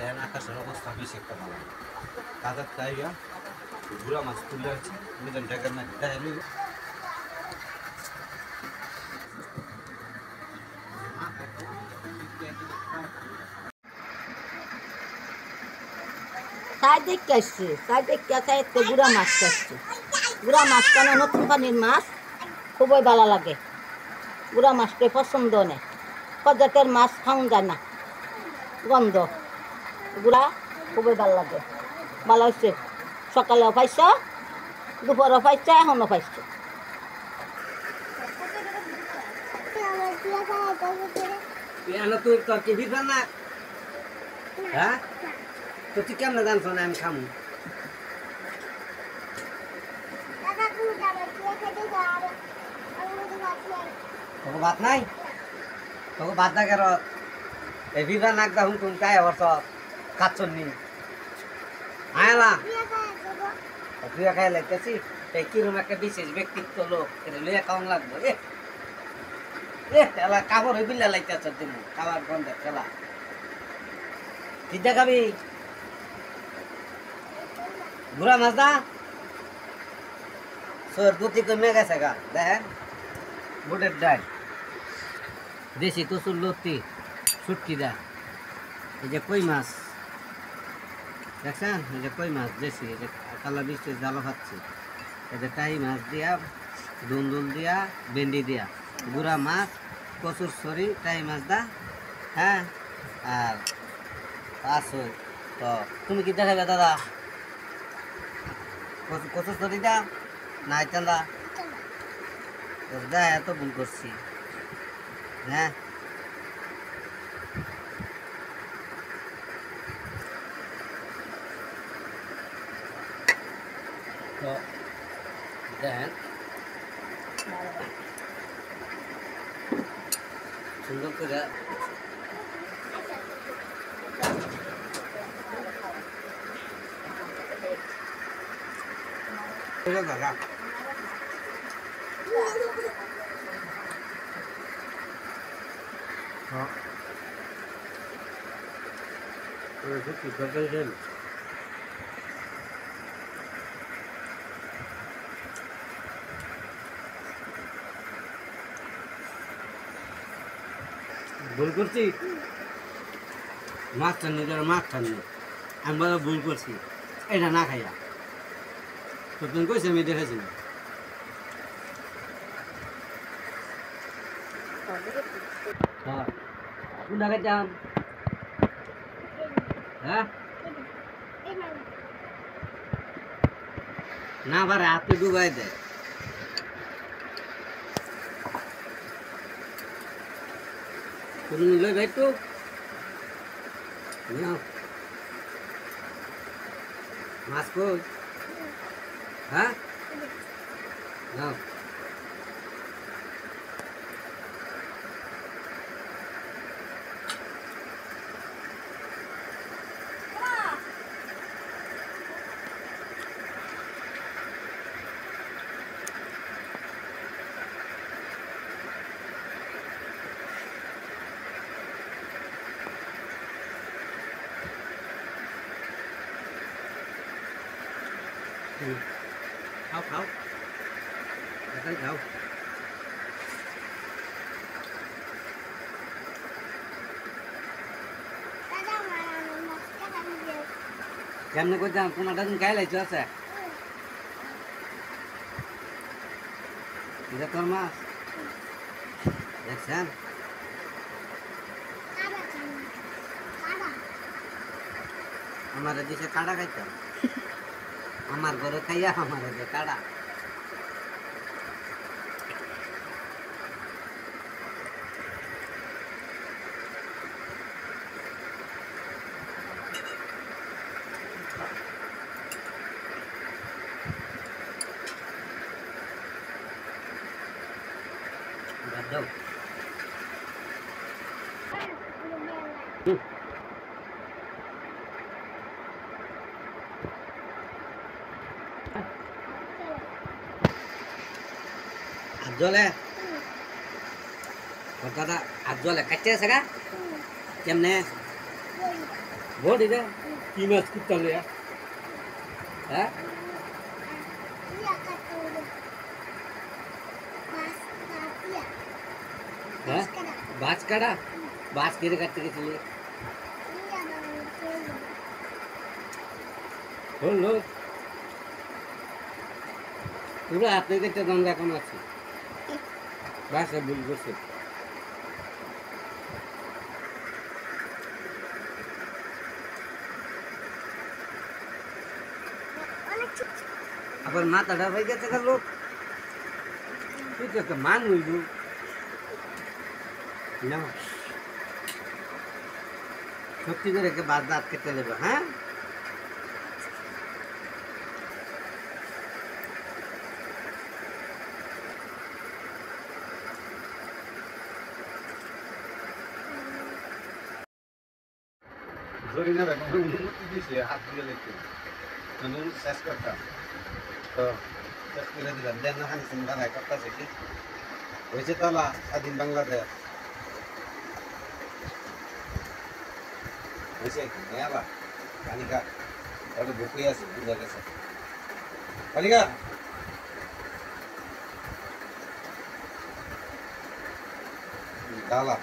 দেন আকাশের অবস্থা বেশি একটা ভালো তাদের জায়গা ঘুরা মাছ তুলে আছে নিজের ডেকের না দেয় সাইডে আসছে সাইডে সাইডে গুড়া মাছ আসছে গুড়া মাছ কেন নতুন পানির মাছ খুবই ভালো লাগে গুড়া মাছটা পছন্দ নেই প্রজাতের মাছ খাওয়া যায় না গন্ধ গুড়া খুবই ভালো লাগে ভালো হয়েছে সকালেও পাইছ দুপুরও পাইছ এখনও পাইছ তোর কি বিরফান না হ্যাঁ তো তুই কেমন জানছ না আমি খামু তোকে ভাত নাই তোকে ভাত না কেন এই বিরফান নাকদা হুম তুমি তাই আবার সব খাচ্ছ নি আয়লা তুই খাই লাগতেছি এই কিরম একটা বিশেষ ব্যক্তিত্ব লোক লইয়া খাওয়ান লাগবো এলা কাপড় বিল্লা লাগতেছ তুমি খাবার বন্ধের খেলা ঠিক দেখাবি বুড়া মাছ দা সোর দুটি কমে গেছে গা দেখেন বুটের ডাল দেশি কচুর লতি সুটকি দা এই যে কই মাছ দেখছেন এই যে কই মাছ দেশি এই যে কালা বৃষ্টির জালো খাচ্ছি এই যে টাই মাছ দিয়া দুন্দুল দিয়া ভেন্ডি দিয়া গুড়া মাছ কচুর সরি টাই মাছ দা হ্যাঁ আর আসো তো তুমি কি দেখাবে দাদা কচুর সরি দা নাই চান্দা দা এত ভুল করছি হ্যাঁ তো দেখেন সুন্দর করে দাদা ভুল করছি মাছ টানি মাছ টানি আমি বলো ভুল করছি এটা না খাইয়া তো তুমি কইছি আমি দেখেছি না কোন জায়গায় যাম হ্যাঁ না পারে হাতে ডুবাই দেয় তুমি লই ভাই তো মাছ কই হ্যাঁ নাও খাও খাও এখন খাও কেমনে করতাম তোমারটা তুমি খাই লাইছো আছে এটা তোর মাছ দেখছেন আমার দেশে কাড়া খাইতাম আমার ঘরে খাইয়া আমার যে কাড়া দাও জলে কথাটা আর জলে কাটতে আছে গা কেমনে বড়ি রে কি মাছ কুত্তালে হ্যাঁ হ্যাঁ বাজ কাটা বাজ কেটে কাটতে গেছিলি হলো পুরো হাতে কেটে দম এখন আছে বাসা ভুল করছে আবার মাথাটা হয়ে গেছে গেল তুই তো একটা মান হইব না সত্যি করে একে বাদ দাঁত কেটে নেবে হ্যাঁ জরিনা বেগম অনুমতি দিয়েছে হাত দিয়ে লিখতে শেষ করতাম তো শেষ করে দিলাম দেন না খানি চিন্তা নাই করতেছে কি হয়েছে তালা স্বাধীন বাংলাদেশ হয়েছে কি মেলা কানিকা ওটা বুকুই আছে বুঝা গেছে কানিকা তালা